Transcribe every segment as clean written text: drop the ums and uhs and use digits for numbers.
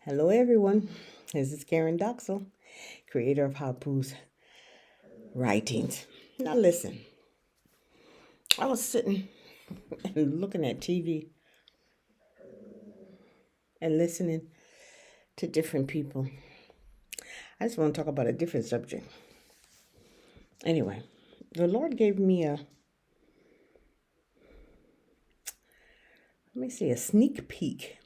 Hello, everyone. This is Karen Dachsel, creator of Hapuh's writings. Now, listen, I was sitting and looking at TV and listening to different people. I just want to talk about a different subject. Anyway, the Lord gave me a sneak peek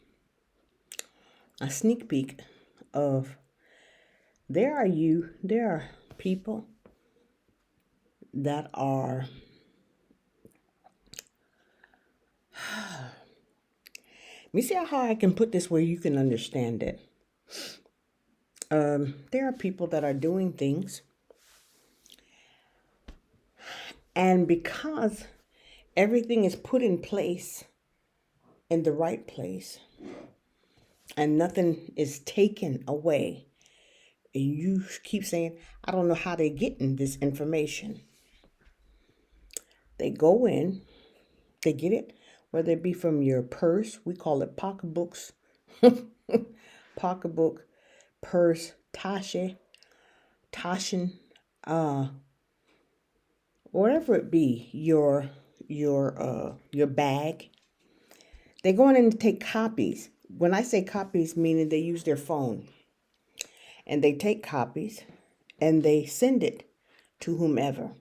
of there are people that are let me see how I can put this where you can understand it. There are people that are doing things, and because everything is put in place in the right place and nothing is taken away, and you keep saying, I don't know how they're getting this information. They go in, they get it, whether it be from your purse, we call it pocketbooks, pocketbook, purse, Taschen, uh, whatever it be, your bag. They go in and take copies. When I say copies, meaning they use their phone, and they take copies and they send it to whomever.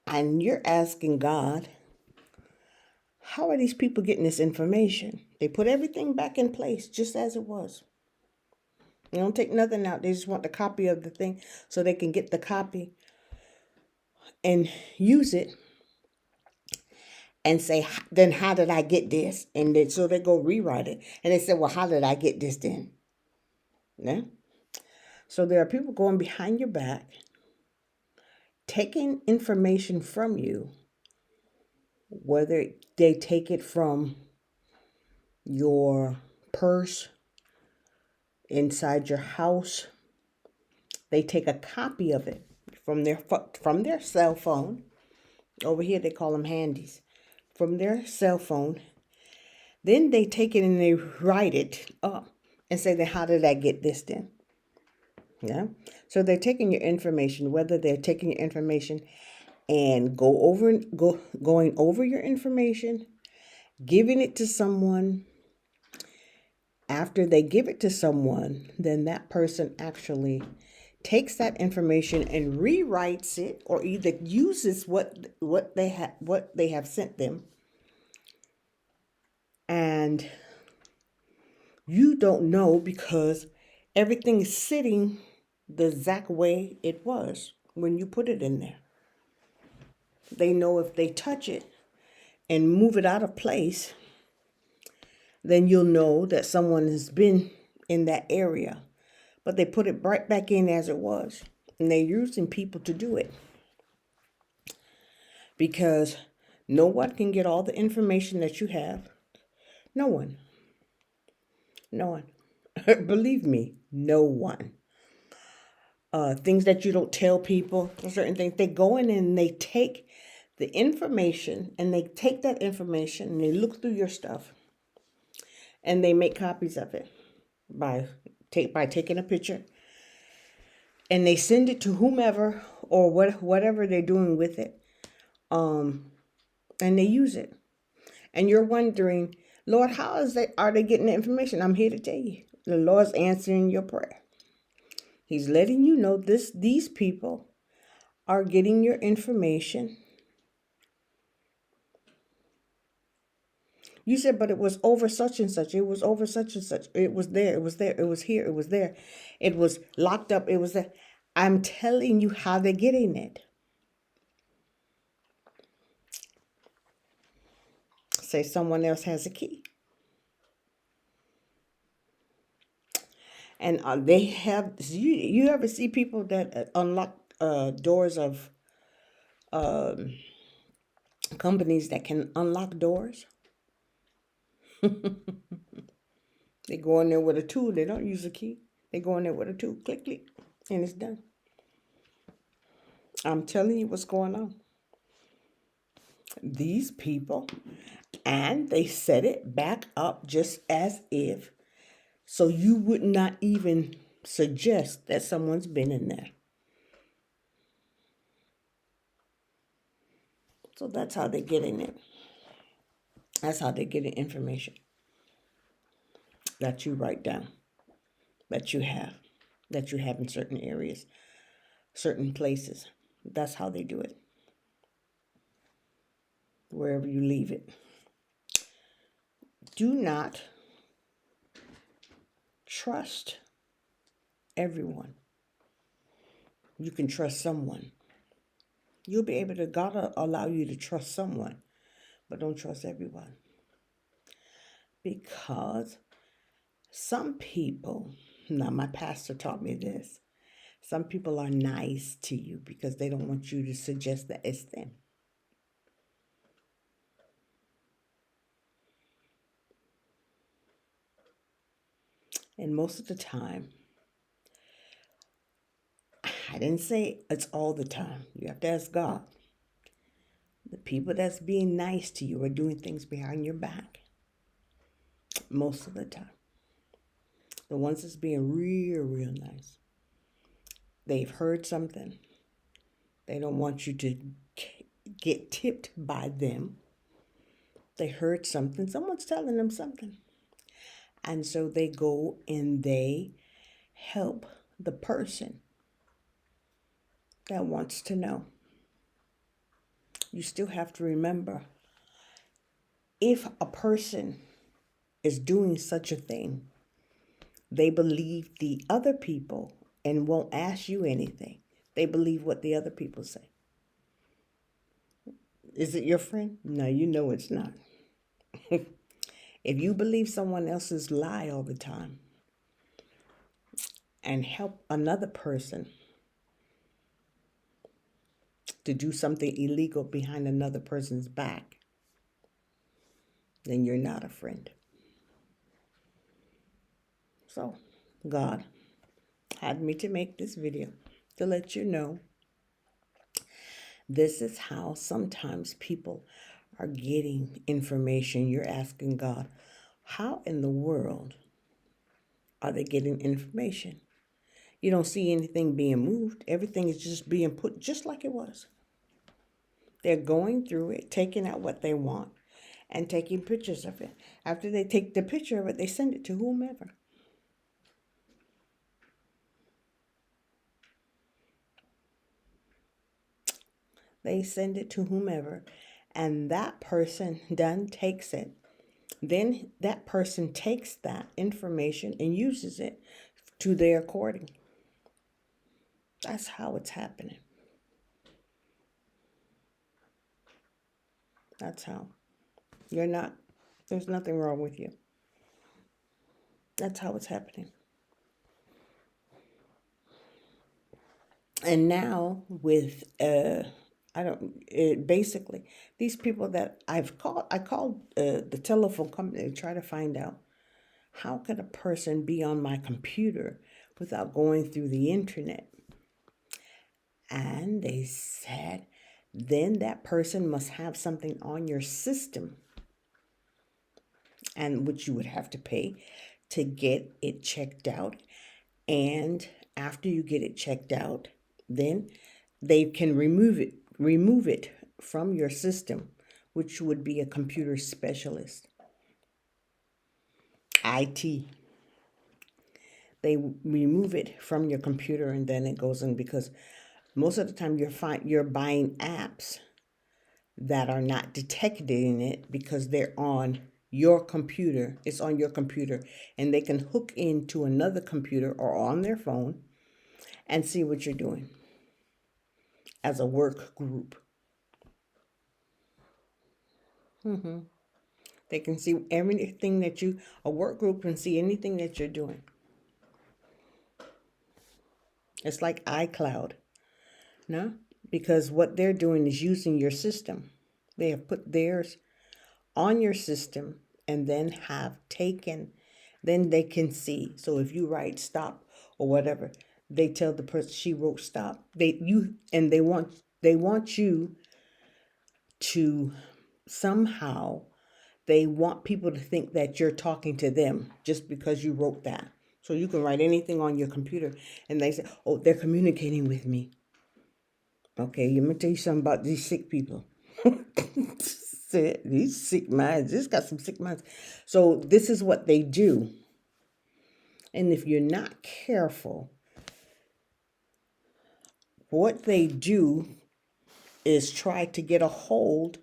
And you're asking God, how are these people getting this information? They put everything back in place just as it was. They don't take nothing out. They just want the copy of the thing so they can get the copy and use it and say, then how did I get this? And then so they go rewrite it. And they say, well, how did I get this then? Yeah. So there are people going behind your back, taking information from you, whether they take it from your purse, inside your house, they take a copy of it from their cell phone. Over here they call them handies. From their cell phone. Then they take it and they write it up and say, then how did I get this then? Yeah. So they're taking your information, whether they're taking your information and going over your information, giving it to someone. After they give it to someone, then that person actually takes that information and rewrites it, or either uses what they have sent them, and you don't know because everything is sitting the exact way it was when you put it in there. They know if they touch it and move it out of place, then you'll know that someone has been in that area. But they put it right back in as it was. And they're using people to do it. Because no one can get all the information that you have. No one. No one. Believe me, no one. Things that you don't tell people, certain things, they go in and they take the information, and they take that information and they look through your stuff and they make copies of it by taking a picture, and they send it to whomever or whatever they're doing with it, and they use it. And you're wondering, Lord, are they getting the information? I'm here to tell you, the Lord's answering your prayer. He's letting you know these people are getting your information. You said, but it was over such and such. It was over such and such. It was there. It was there. It was here. It was there. It was locked up. It was there. I'm telling you how they're getting it. Say someone else has a key. And they have, you ever see people that unlock doors of companies that can unlock doors? They go in there with a tool. They don't use a key. They go in there with a tool. Click, click, and it's done. I'm telling you what's going on. These people, and they set it back up just as if So you would not even suggest that someone's been in there. So that's how they're getting it. That's how they're getting information that you write down, that you have in certain areas, certain places. That's how they do it, wherever you leave it. Do not trust everyone. You can trust someone. You'll be able to, God will allow you to trust someone, but don't trust everyone. Because some people, now my pastor taught me this, some people are nice to you because they don't want you to suggest that it's them. And most of the time, I didn't say it's all the time. You have to ask God. The people that's being nice to you are doing things behind your back. Most of the time. The ones that's being real nice. They've heard something. They don't want you to get tipped by them. They heard something. Someone's telling them something. And so they go and they help the person that wants to know. You still have to remember, if a person is doing such a thing, they believe the other people and won't ask you anything. They believe what the other people say. Is it your friend? No, you know it's not. If you believe someone else's lie all the time and help another person to do something illegal behind another person's back, then you're not a friend. So, God had me to make this video to let you know this is how sometimes people are getting information. You're asking God, how in the world are they getting information? You don't see anything being moved. Everything is just being put just like it was. They're going through it, taking out what they want, and taking pictures of it. After they take the picture of it, they send it to whomever. They send it to whomever, and that person then takes it. Then that person takes that information and uses it to their according. That's how it's happening. That's how. There's nothing wrong with you. That's how it's happening. And now with basically these people that I called the telephone company to try to find out, how could a person be on my computer without going through the internet? And they said, then that person must have something on your system, and which you would have to pay to get it checked out. And after you get it checked out, then they can remove it from your system, which would be a computer specialist, IT. They remove it from your computer, and then it goes in, because most of the time you're buying apps that are not detecting it because they're on your computer. It's on your computer, and they can hook into another computer or on their phone and see what you're doing as a work group. They can see everything a work group can see anything that you're doing. It's like iCloud, no? Because what they're doing is using your system. They have put theirs on your system and then then they can see. So if you write stop or whatever, they tell the person she wrote stop. They want you to somehow, they want people to think that you're talking to them just because you wrote that. So you can write anything on your computer and they say, oh, they're communicating with me. Okay, let me tell you something about these sick people. These sick minds, this got some sick minds. So this is what they do. And if you're not careful, what they do is try to get a hold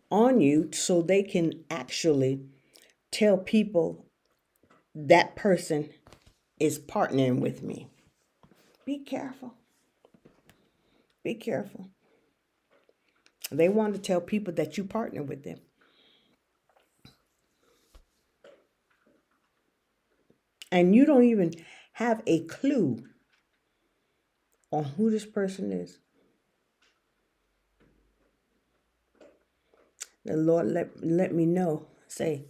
on you so they can actually tell people that person is partnering with me. Be careful. Be careful. They want to tell people that you partner with them. And you don't even have a clue on who this person is. The Lord let me know, say,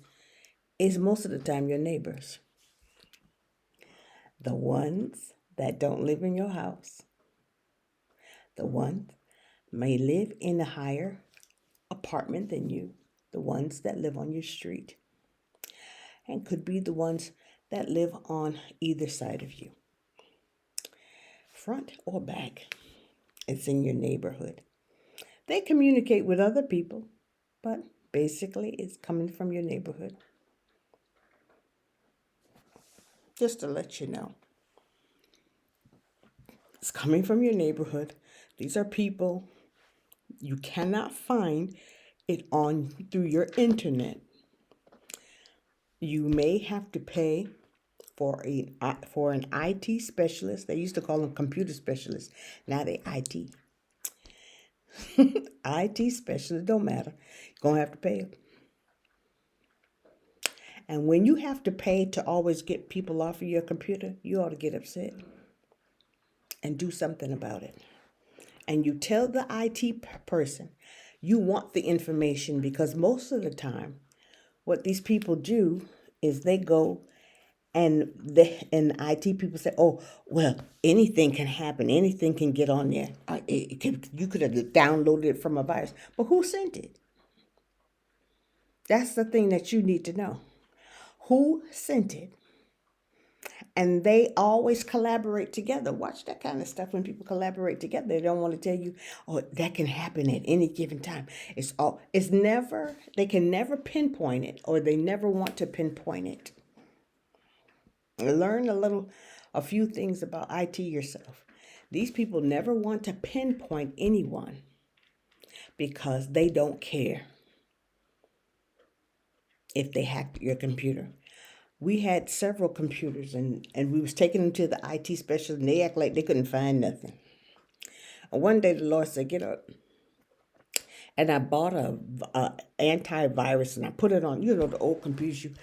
it's most of the time your neighbors. The ones that don't live in your house. The ones may live in a higher apartment than you. The ones that live on your street. And could be the ones that live on either side of you. Front or back. It's in your neighborhood. They communicate with other people, but basically it's coming from your neighborhood. Just to let you know. It's coming from your neighborhood. These are people you cannot find it on through your internet. You may have to pay for an IT specialist. They used to call them computer specialists. Now they IT. IT specialist, don't matter. You're going to have to pay them. And when you have to pay to always get people off of your computer, you ought to get upset and do something about it. And you tell the IT person you want the information, because most of the time what these people do is they go and IT people say, oh, well, anything can happen. Anything can get on there. You could have downloaded it from a virus. But who sent it? That's the thing that you need to know. Who sent it? And they always collaborate together. Watch that kind of stuff when people collaborate together. They don't want to tell you, oh, that can happen at any given time. They can never pinpoint it, or they never want to pinpoint it. Learn a few things about IT yourself. These people never want to pinpoint anyone because they don't care if they hacked your computer. We had several computers and we was taking them to the IT specialist and they act like they couldn't find nothing. And one day the Lord said, get up. And I bought a antivirus and I put it on, the old computers, you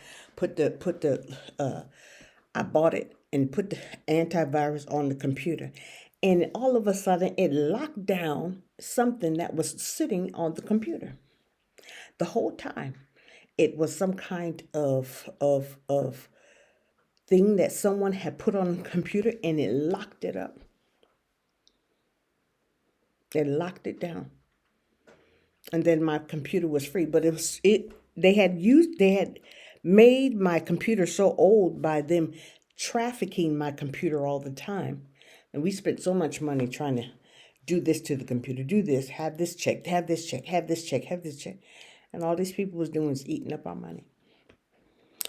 I bought it and put the antivirus on the computer. And all of a sudden it locked down something that was sitting on the computer. The whole time it was some kind of thing that someone had put on the computer, and it locked it up. They locked it down. And then my computer was free, but they had made my computer so old by them trafficking my computer all the time. And we spent so much money trying to do this to the computer, do this, have this checked, have this check, have this check, have this check. And all these people was doing is eating up our money.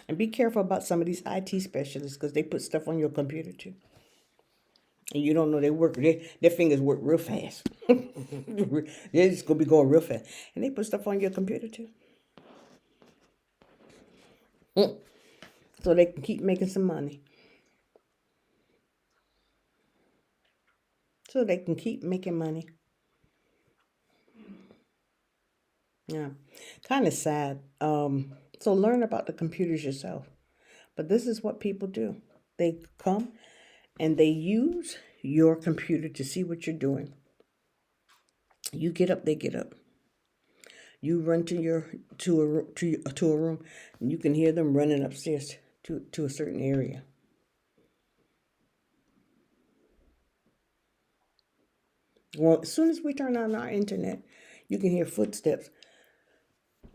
And be careful about some of these IT specialists, because they put stuff on your computer too. And you don't know their fingers work real fast. They're just going to be going real fast. And they put stuff on your computer too. So they can keep making some money. So they can keep making money. Yeah. Kind of sad. So learn about the computers yourself. But this is what people do. They come and they use your computer to see what you're doing. You get up, they get up. You run to a room, and you can hear them running upstairs to a certain area. Well, as soon as we turn on our internet, you can hear footsteps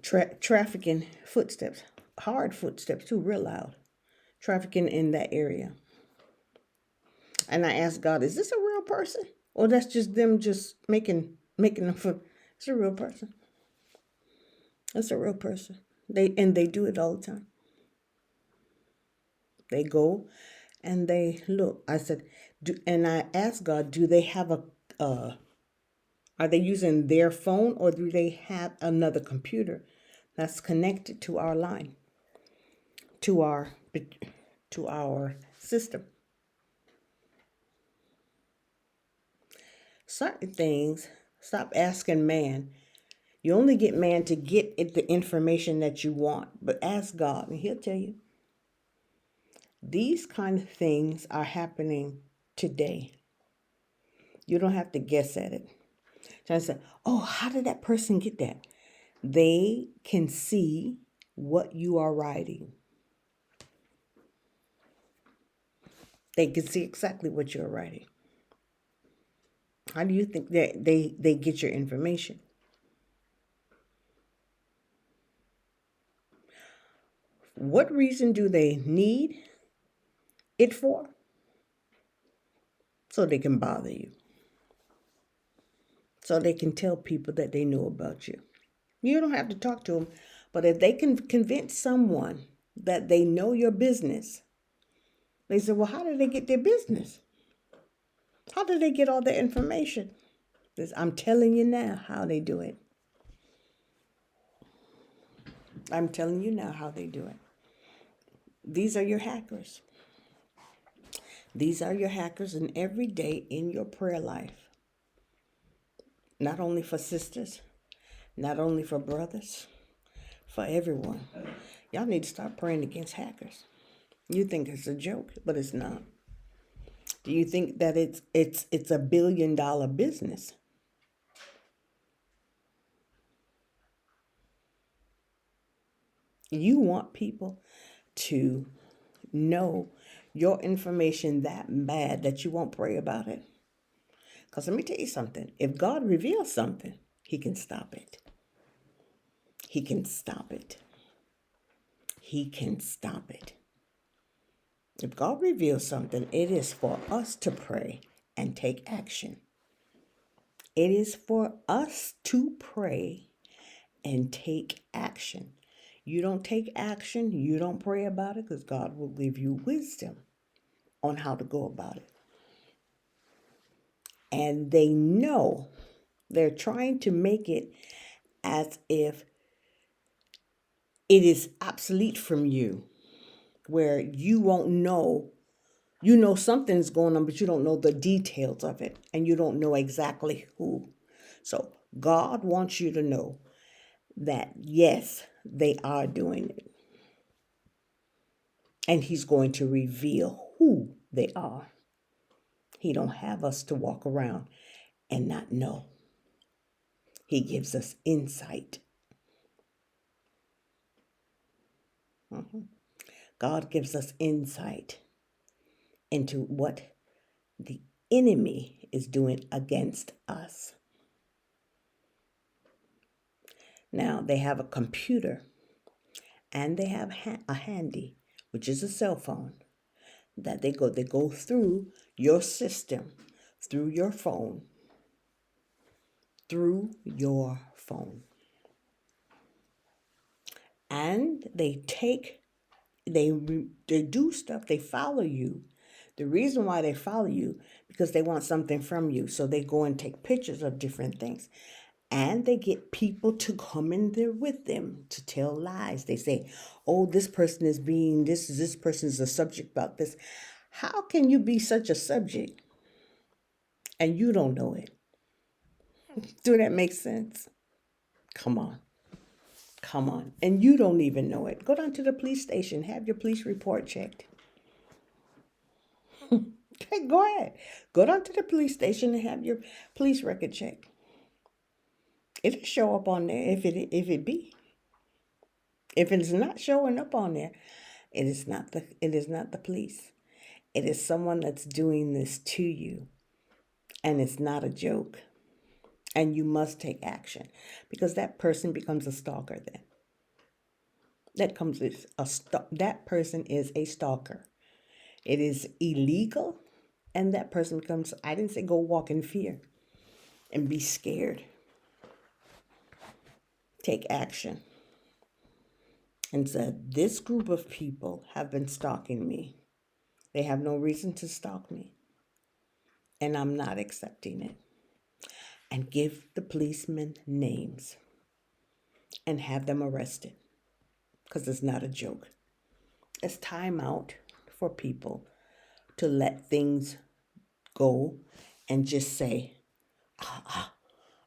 trafficking footsteps, hard footsteps too, real loud. Trafficking in that area. And I asked God, is this a real person? Or that's just them just making them for it's a real person. It's a real person. They do it all the time. They go and they look. I said, and I asked God, do they have are they using their phone or do they have another computer that's connected to our line, to our to our system? Certain things, stop asking man. You only get man to get the information that you want, but ask God and he'll tell you. These kind of things are happening today. You don't have to guess at it. Trying to say, oh, how did that person get that? They can see what you are writing. They can see exactly what you're writing. How do you think that they get your information? What reason do they need it for? So they can bother you. So they can tell people that they know about you. You don't have to talk to them, but if they can convince someone that they know your business, they say, well, how did they get their business? How did they get all the information? I'm telling you now how they do it. I'm telling you now how they do it. These are your hackers. These are your hackers, and every day in your prayer life, not only for sisters, not only for brothers, for everyone. Y'all need to start praying against hackers. You think it's a joke, but it's not. Do you think that it's a $1 billion business? You want people to know your information that bad that you won't pray about it? Because let me tell you something. If God reveals something, he can stop it. He can stop it. He can stop it. If God reveals something, it is for us to pray and take action. It is for us to pray and take action. You don't take action, you don't pray about it, because God will give you wisdom on how to go about it. And they know they're trying to make it as if it is obsolete from you, where you won't know. You know something's going on, but you don't know the details of it, and you don't know exactly who. So God wants you to know that, yes, they are doing it. And he's going to reveal who they are. He don't have us to walk around and not know. He gives us insight. God gives us insight into what the enemy is doing against us. Now, they have a computer and they have a handy, which is a cell phone, that they go through your system, through your phone, And they do stuff, they follow you. The reason why they follow you, because they want something from you. So they go and take pictures of different things. And they get people to come in there with them to tell lies. They say, oh, this person is being this person is a subject about this. How can you be such a subject and you don't know it? Do that make sense? Come on. And you don't even know it. Go down to the police station. Have your police report checked. Okay, go ahead. Go down to the police station and have your police record checked. It'll show up on there if it be. If it's not showing up on there, it is not the police. It is someone that's doing this to you. And it's not a joke. And you must take action, because that person becomes a stalker then. That person is a stalker. It is illegal, and that person becomes. I didn't say go walk in fear and be scared. Take action. And said, this group of people have been stalking me. They have no reason to stalk me, and I'm not accepting it. And give the policemen names and have them arrested, because it's not a joke. It's time out for people to let things go and just say,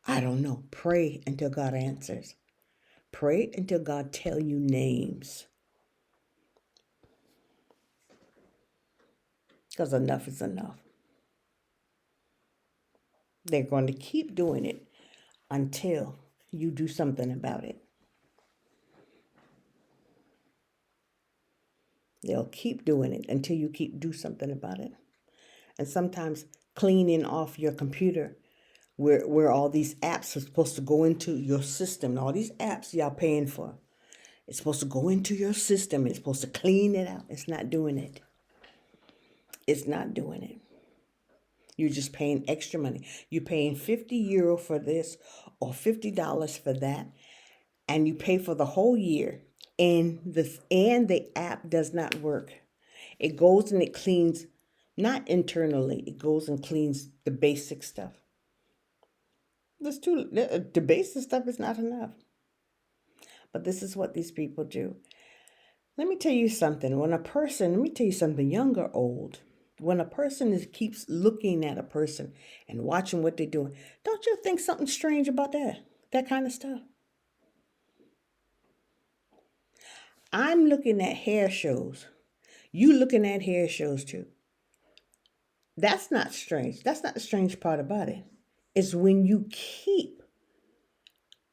I don't know. Pray until God answers. Pray until God tell you names. Because enough is enough. They're going to keep doing it until you do something about it. They'll keep doing it until you do something about it. And sometimes cleaning off your computer where all these apps are supposed to go into your system. All these apps y'all paying for. It's supposed to go into your system. It's supposed to clean it out. It's not doing it. It's not doing it. You're just paying extra money. You're paying €50 for this or $50 for that. And you pay for the whole year. And the app does not work. It goes and it cleans, not internally. It goes and cleans the basic stuff. The basic stuff is not enough. But this is what these people do. Let me tell you something. Let me tell you something, young or old. When a person keeps looking at a person and watching what they're doing, don't you think something strange about that kind of stuff? I'm looking at hair shows. You looking at hair shows too. That's not strange. That's not the strange part about it. It's when you keep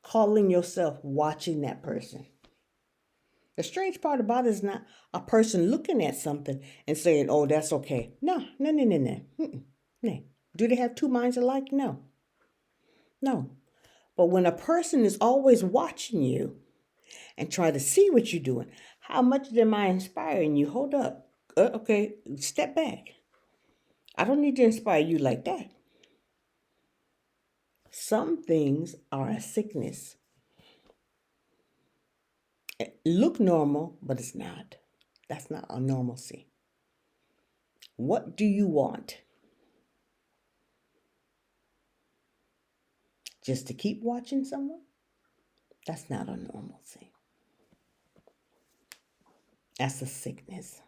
calling yourself watching that person. The strange part about it is not a person looking at something and saying, oh, that's okay. No. No. Do they have two minds alike? No. But when a person is always watching you and try to see what you're doing, how much am I inspiring you? Hold up. Okay, step back. I don't need to inspire you like that. Some things are a sickness. It look normal, but it's not. That's not a normalcy. What do you want? Just to keep watching someone? That's not a normalcy. That's a sickness.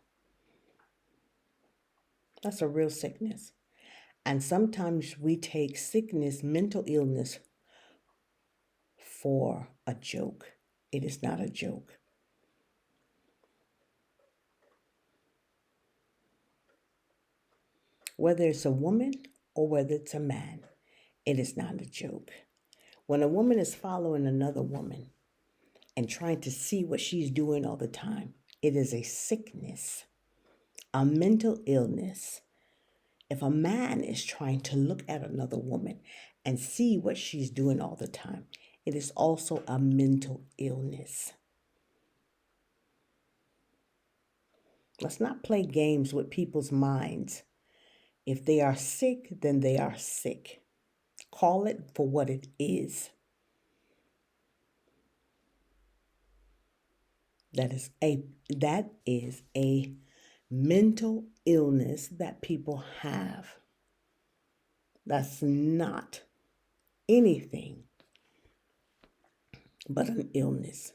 That's a real sickness. And sometimes we take sickness, mental illness, for a joke. It is not a joke. Whether it's a woman or whether it's a man, it is not a joke. When a woman is following another woman and trying to see what she's doing all the time, it is a sickness, a mental illness. If a man is trying to look at another woman and see what she's doing all the time, it is also a mental illness. Let's not play games with people's minds. If they are sick, then they are sick. Call it for what it is. That is a mental illness that people have. That's not anything but an illness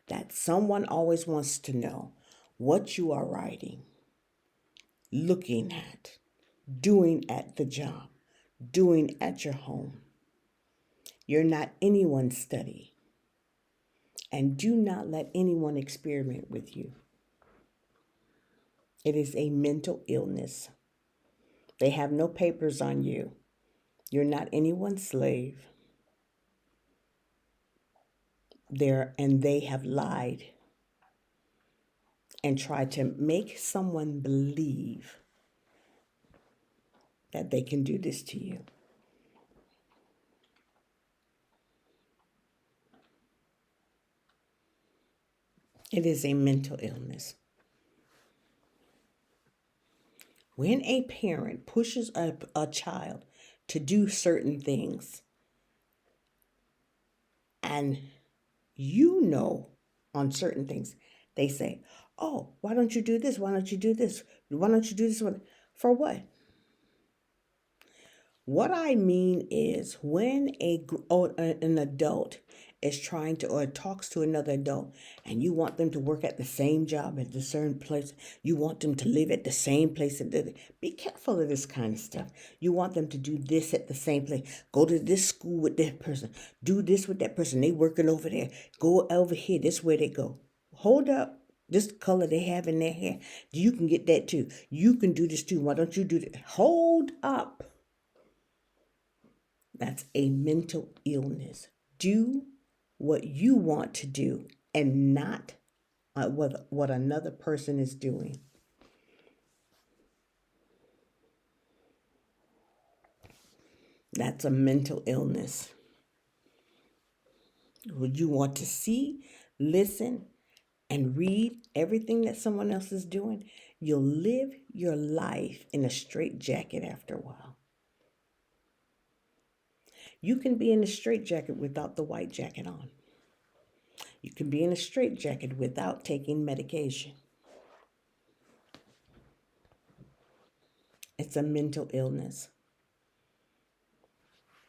that someone always wants to know what you are writing, looking at, doing at the job, doing at your home. You're not anyone's study. And do not let anyone experiment with you. It is a mental illness. They have no papers on you. You're not anyone's slave. They have lied and tried to make someone believe that they can do this to you. It is a mental illness. When a parent pushes a child to do certain things, and you know on certain things, they say, oh, why don't you do this? Why don't you do this? Why don't you do this? For what? What I mean is when an adult is trying to or talks to another adult and you want them to work at the same job at a certain place, you want them to live at the same place. Be careful of this kind of stuff. You want them to do this at the same place. Go to this school with that person. Do this with that person. They working over there. Go over here. This way they go. Hold up. This color they have in their hair. You can get that too. You can do this too. Why don't you do that? Hold up. That's a mental illness. Do what you want to do and not what another person is doing. That's a mental illness. Would you want to see, listen, and read everything that someone else is doing? You'll live your life in a straitjacket after a while. You can be in a straitjacket without the white jacket on. You can be in a straitjacket without taking medication. It's a mental illness.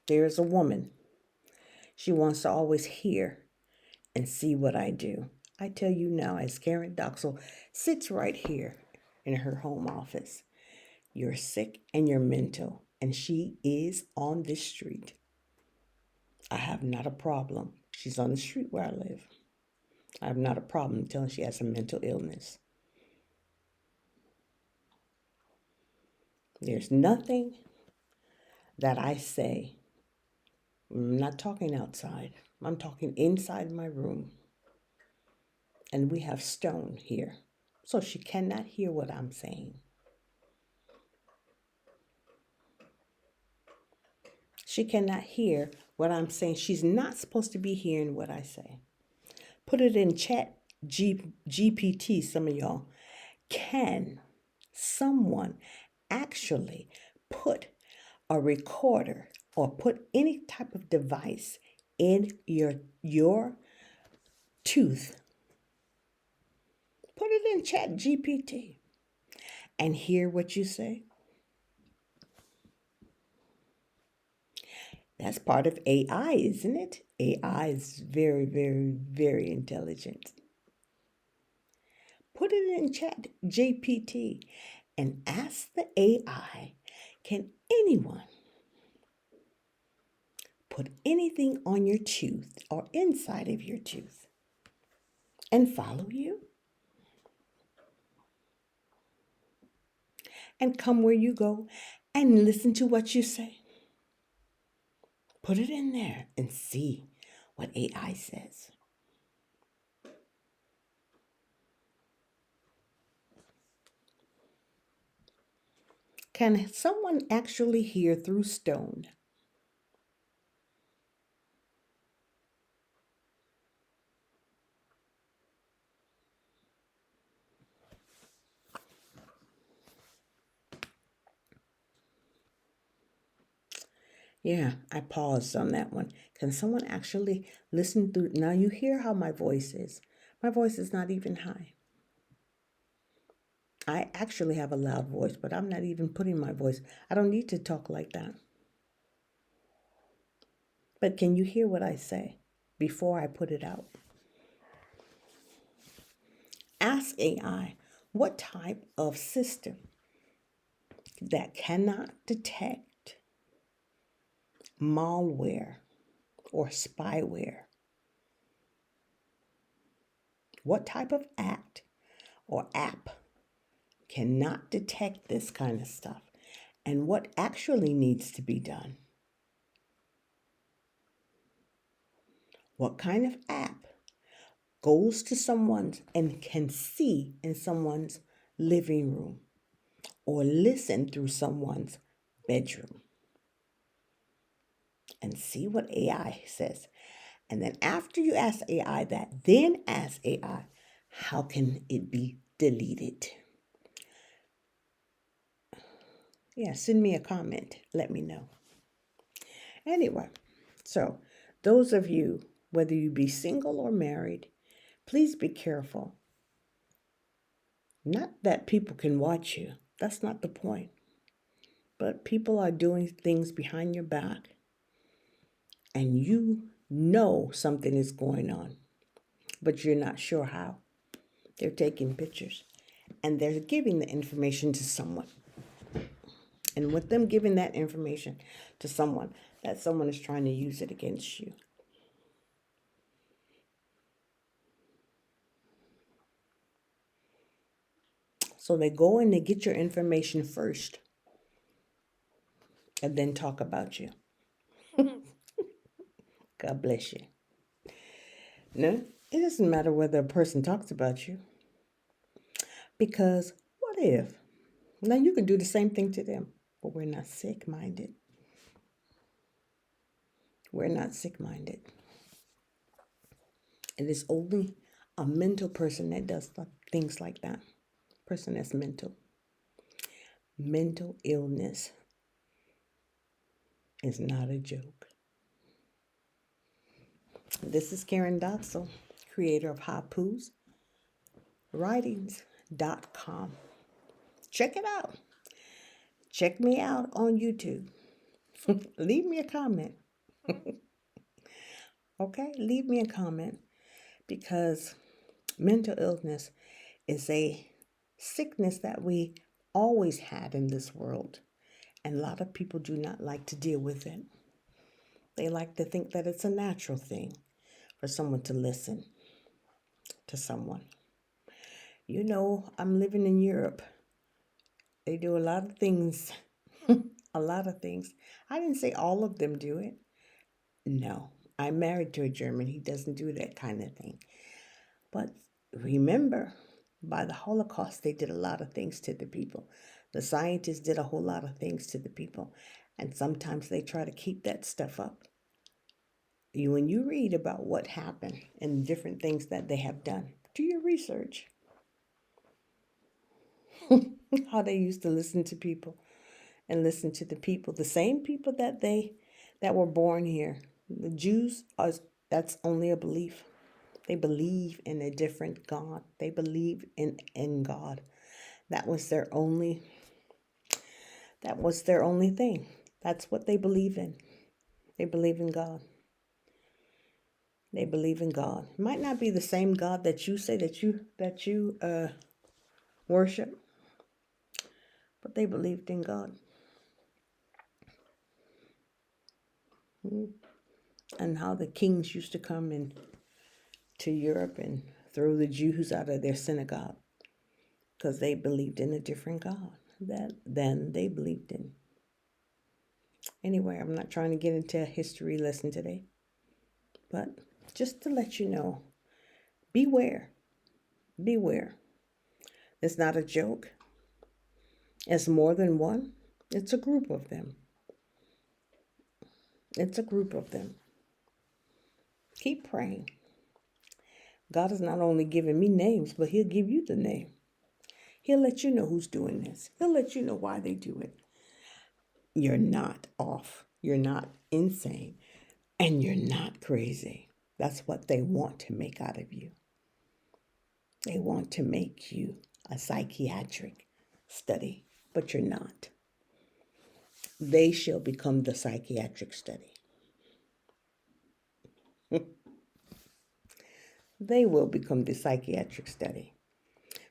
There's a woman. She wants to always hear and see what I do. I tell you now, as Karen Dachsel sits right here in her home office, you're sick and you're mental, and she is on this street. I have not a problem. She's on the street where I live. I have not a problem telling she has a mental illness. There's nothing that I say. I'm not talking outside. I'm talking inside my room. And we have stone here. So she cannot hear what I'm saying. She cannot hear what I'm saying. She's not supposed to be hearing what I say. Put it in chat GPT, some of y'all. Can someone actually put a recorder or put any type of device in your tooth? Put it in chat GPT and hear what you say. That's part of AI, isn't it? AI is very, very, very intelligent. Put it in chat GPT and ask the AI, can anyone put anything on your tooth or inside of your tooth and follow you? And come where you go and listen to what you say. Put it in there and see what AI says. Can someone actually hear through stone? Yeah, I paused on that one. Can someone actually listen through? Now you hear how my voice is. My voice is not even high. I actually have a loud voice, but I'm not even putting my voice. I don't need to talk like that. But can you hear what I say before I put it out? Ask AI what type of system that cannot detect malware or spyware. What type of act or app cannot detect this kind of stuff? And what actually needs to be done? What kind of app goes to someone's and can see in someone's living room or listen through someone's bedroom? And see what AI says. And then after you ask AI that, then ask AI, How can it be deleted? Yeah, send me a comment. Let me know. Anyway, so those of you, whether you be single or married, please be careful. Not that people can watch you. That's not the point. But people are doing things behind your back, and you know something is going on, but you're not sure how. They're taking pictures, and they're giving the information to someone. And with them giving that information to someone, that someone is trying to use it against you. So they go and they get your information first and then talk about you. God bless you. No, it doesn't matter whether a person talks about you. Because what if? Now you can do the same thing to them, but we're not sick-minded. We're not sick-minded. It is only a mental person that does things like that. Person that's mental. Mental illness is not a joke. This is Karen Dachsel, creator of Hapuh's writings.com. Check it out. Check me out on YouTube. Leave me a comment. Okay? Leave me a comment, because mental illness is a sickness that we always had in this world. And a lot of people do not like to deal with it. They like to think that it's a natural thing for someone to listen to someone. You know, I'm living in Europe. They do a lot of things. A lot of things. I didn't say all of them do it. No, I'm married to a German. He doesn't do that kind of thing. But remember, by the Holocaust, they did a lot of things to the people. The scientists did a whole lot of things to the people. And sometimes they try to keep that stuff up. When you read about what happened and different things that they have done, do your research. How they used to listen to people and listen to the people, the same people that were born here. The Jews that's only a belief. They believe in a different God. They believe in God. That was their only thing. That's what they believe in. They believe in God. They believe in God. It might not be the same God that you say that you worship, but they believed in God. And how the kings used to come in to Europe and throw the Jews out of their synagogue because they believed in a different God than they believed in. Anyway, I'm not trying to get into a history lesson today, but just to let you know, beware. Beware. It's not a joke. It's more than one. It's a group of them. It's a group of them. Keep praying. God has not only given me names, but He'll give you the name. He'll let you know who's doing this. He'll let you know why they do it. You're not off. You're not insane. And you're not crazy. That's what they want to make out of you. They want to make you a psychiatric study, but you're not. They shall become the psychiatric study. They will become the psychiatric study.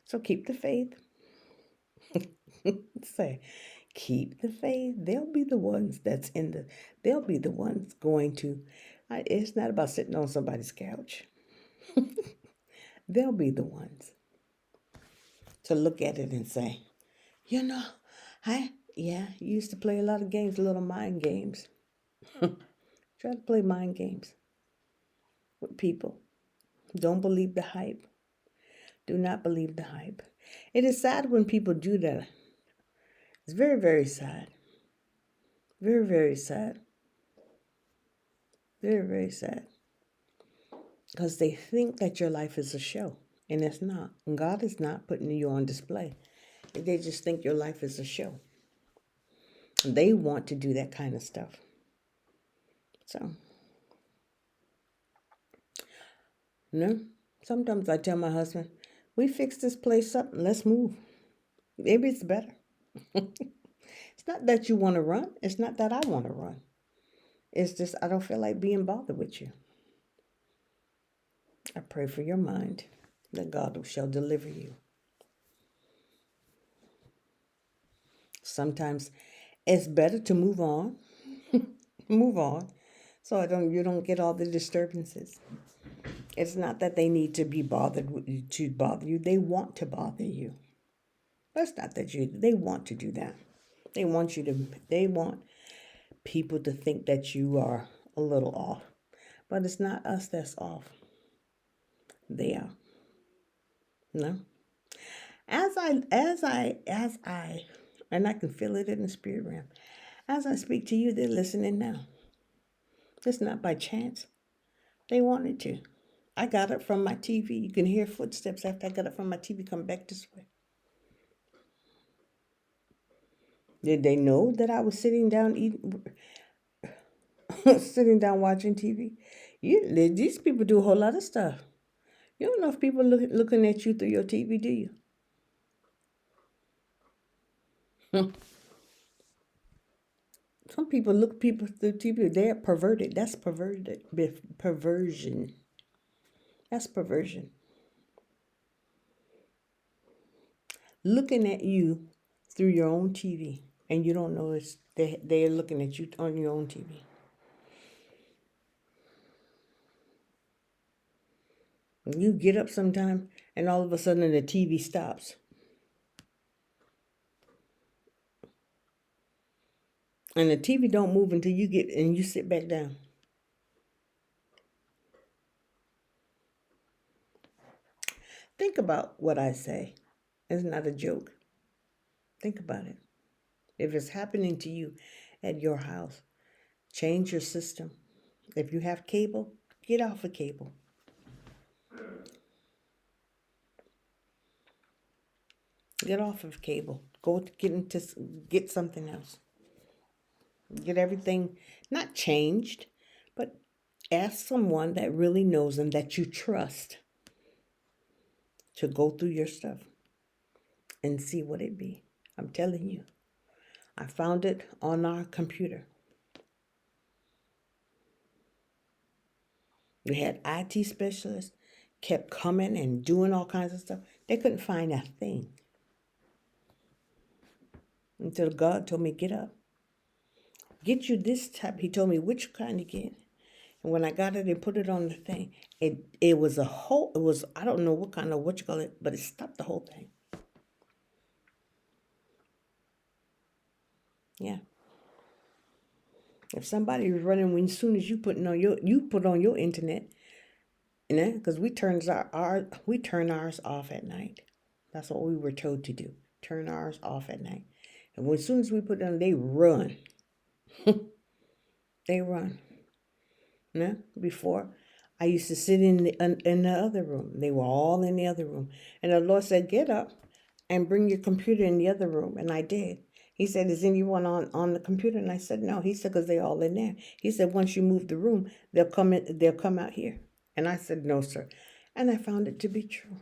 So keep the faith. Say, keep the faith. They'll be the ones they'll be the ones going to, it's not about sitting on somebody's couch. They'll be the ones to look at it and say, you know, you used to play a lot of games, little mind games. Try to play mind games with people. Don't believe the hype. Do not believe the hype. It is sad when people do that. It's very, very sad. Very, very sad. Very, very sad. Because they think that your life is a show. And it's not. God is not putting you on display. They just think your life is a show. They want to do that kind of stuff. So, no. Sometimes I tell my husband, we fix this place up and let's move. Maybe it's better. It's not that you want to run. It's not that I want to run. It's just I don't feel like being bothered with you. I pray for your mind that God shall deliver you. Sometimes it's better to move on. Move on. So you don't get all the disturbances. It's not that they need to be bothered to bother you. They want to bother you. But it's not that they want to do that. They want people to think that you are a little off. But it's not us that's off. They are. No. And I can feel it in the spirit realm. As I speak to you, they're listening now. It's not by chance. They wanted to. I got up from my TV. You can hear footsteps after I got up from my TV come back this way. Did they know that I was sitting down eating, sitting down watching TV? These people do a whole lot of stuff. You don't know if people looking at you through your TV, do you? Some people look people through TV. They're perverted. That's perverted. Perversion. That's perversion. Looking at you through your own TV, and you don't know they're looking at you on your own TV. You get up sometime, and all of a sudden the TV stops. And the TV don't move until you sit back down. Think about what I say. It's not a joke. Think about it. If it's happening to you at your house, change your system. If you have cable, get off of cable. Get off of cable. Get something else. Get everything not changed, but ask someone that really knows and that you trust to go through your stuff and see what it be. I'm telling you. I found it on our computer. We had IT specialists, kept coming and doing all kinds of stuff. They couldn't find a thing. Until God told me, get up. Get you this type. He told me which kind to get. And when I got it and put it on the thing, it was I don't know what you call it, but it stopped the whole thing. Yeah. If somebody was running as soon as you put on your internet, because we turn ours off at night. That's what we were told to do. Turn ours off at night. And as soon as we put it on, they run. They run. Before, I used to sit in the other room. They were all in the other room. And the Lord said, get up and bring your computer in the other room. And I did. He said, is anyone on the computer? And I said, no. He said, because they're all in there. He said, once you move the room, they'll come out here. And I said, no, sir. And I found it to be true.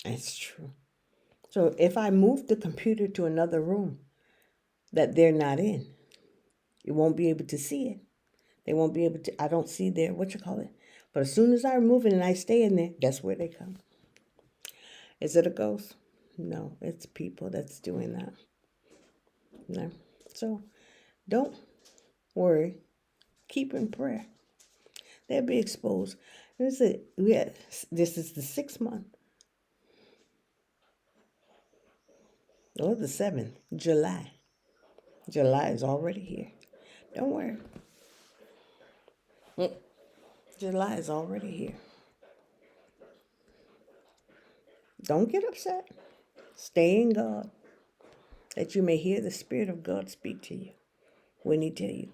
It's true. So if I move the computer to another room that they're not in, you won't be able to see it. They won't be able to, I don't see their, But as soon as I remove it and I stay in there, that's where they come. Is it a ghost? No, it's people that's doing that. No. So don't worry. Keep in prayer. They'll be exposed. This is the 6th month. Or the 7th, July. July is already here. Don't worry. July is already here. Don't get upset. Stay in God, that you may hear the Spirit of God speak to you when He tell you.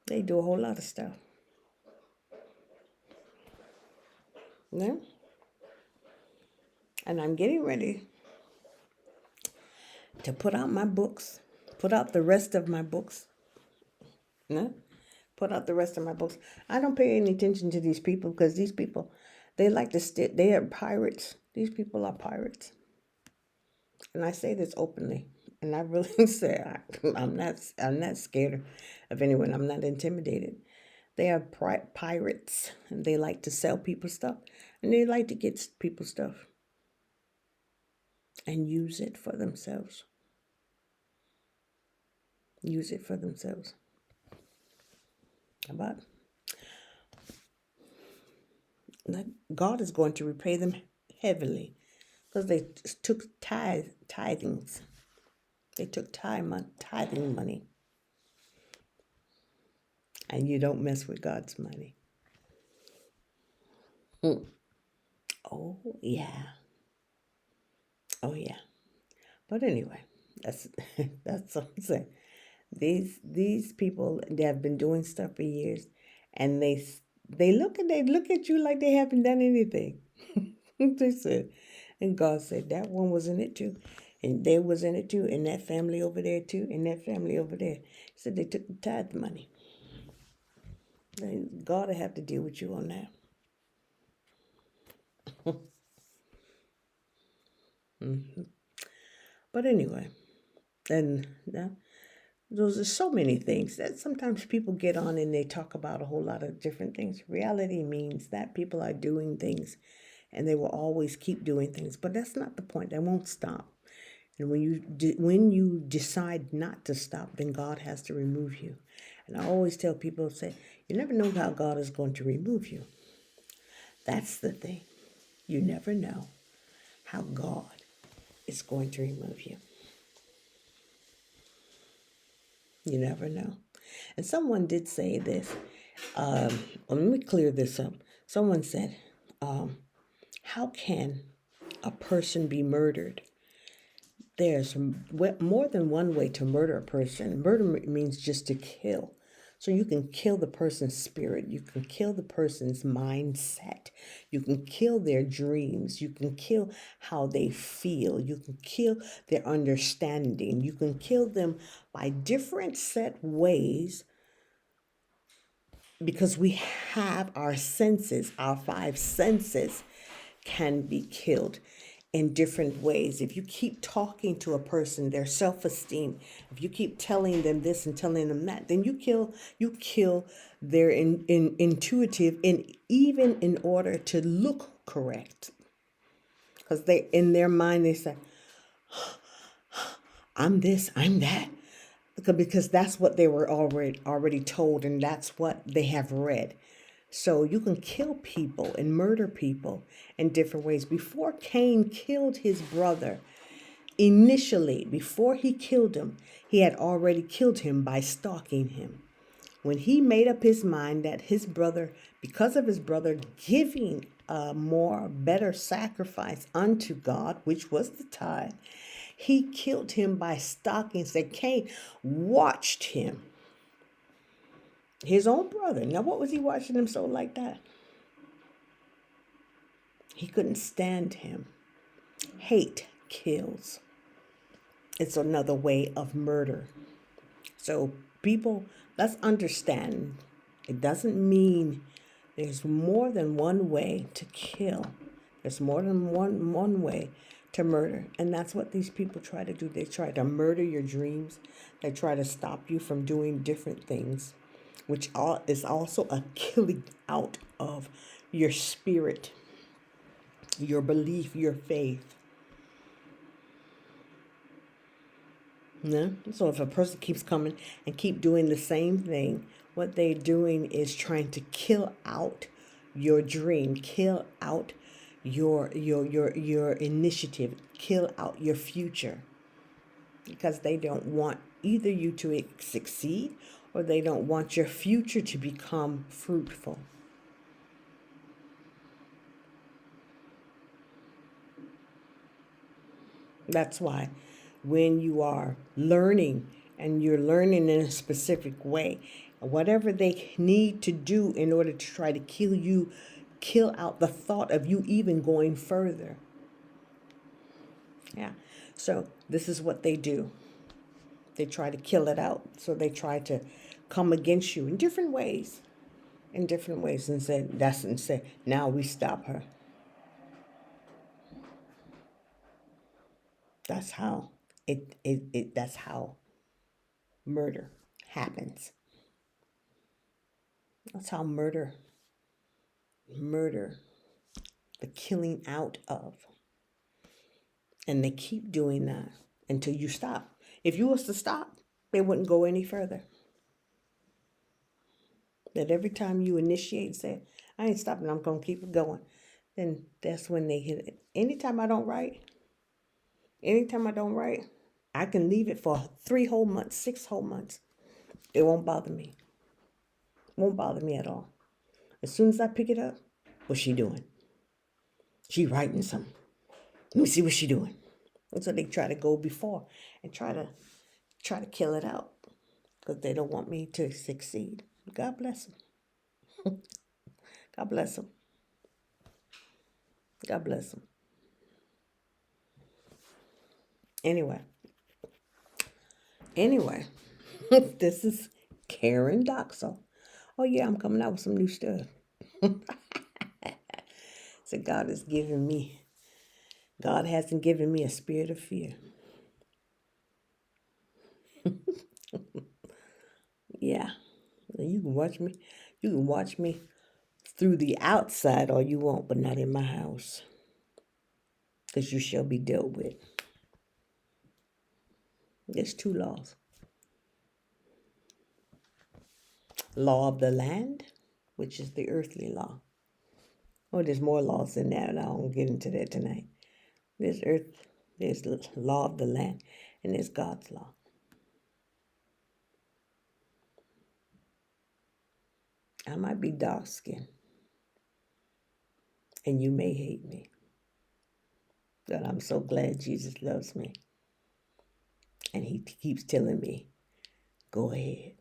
They do a whole lot of stuff. Yeah. And I'm getting ready to put out my books, put out the rest of my books. No, put out the rest of my books. I don't pay any attention to these people because these people, they like to they are pirates. These people are pirates. And I say this openly. And I really say I'm not scared of anyone. I'm not intimidated. They are pirates and they like to sell people stuff and they like to get people stuff and use it for themselves. Use it for themselves. But God is going to repay them heavily because they took tithings. They took tithing money. And you don't mess with God's money. Oh, yeah. Oh, yeah. But anyway, that's that's what I'm saying. These people, they have been doing stuff for years, and they look at you like they haven't done anything. They said, and God said that one was in it too, and they was in it too, and that family over there too, and that family over there. He said they took the tithe money. And God will have to deal with you on that. But anyway, and those are so many things that sometimes people get on and they talk about a whole lot of different things. Reality means that people are doing things and they will always keep doing things, but that's not the point. They won't stop. And when you decide not to stop, then God has to remove you. And I always tell people, say, you never know how God is going to remove you. That's the thing. You never know how God is going to remove you. You never know. And someone did say this. Well, let me clear this up. Someone said, how can a person be murdered? There's more than one way to murder a person. Murder means just to kill. So you can kill the person's spirit. You can kill the person's mindset. You can kill their dreams. You can kill how they feel. You can kill their understanding. You can kill them by different set ways because we have our senses, our five senses can be killed in different ways. If you keep talking to a person, their self-esteem, if you keep telling them this and telling them that, then you kill their intuitive, and even in order to look correct. Because they in their mind they say, I'm this, I'm that. Because that's what they were already told, and that's what they have read. So you can kill people and murder people in different ways. Before Cain killed his brother, initially, before he killed him, he had already killed him by stalking him. When he made up his mind that his brother, because of his brother giving a better sacrifice unto God, which was the tithe, he killed him by stalking. Said Cain watched him, his own brother. Now, what was he watching him so like that? He couldn't stand him. Hate kills. It's another way of murder. So people, let's understand. It doesn't mean there's more than one way to kill. There's more than one way to murder. And that's what these people try to do. They try to murder your dreams. They try to stop you from doing different things, which is also a killing out of your spirit, your belief, your faith. Yeah? So if a person keeps coming and keep doing the same thing, what they're doing is trying to kill out your dream, kill out your initiative, kill out your future, because they don't want either you to succeed or they don't want your future to become fruitful. That's why when you are learning and you're learning in a specific way, whatever they need to do in order to try to kill you kill out the thought of you even going further. Yeah. So this is what they do. They try to kill it out. So they try to come against you in different ways. In different ways. And say, now we stop her. That's how that's how murder happens. That's how murder, the killing out of. And they keep doing that until you stop. If you was to stop, they wouldn't go any further. That every time you initiate and say, I ain't stopping, I'm going to keep it going, then that's when they hit it. Anytime I don't write, I can leave it for 3 whole months, 6 whole months. It won't bother me. Won't bother me at all. As soon as I pick it up, what's she doing? She writing something. Let me see what she doing. And so they try to go before and try to kill it out because they don't want me to succeed. God bless them. God bless them. God bless them. Anyway, this is Karen Dachsel. Oh yeah, I'm coming out with some new stuff. So God hasn't given me a spirit of fear. Yeah. You can watch me. You can watch me through the outside all you want, but not in my house. Because you shall be dealt with. There's 2 laws. Law of the land, which is the earthly law. Oh, there's more laws than that, and I won't get into that tonight. There's the law of the land, and there's God's law. I might be dark-skinned, and you may hate me, but I'm so glad Jesus loves me. And he keeps telling me, go ahead.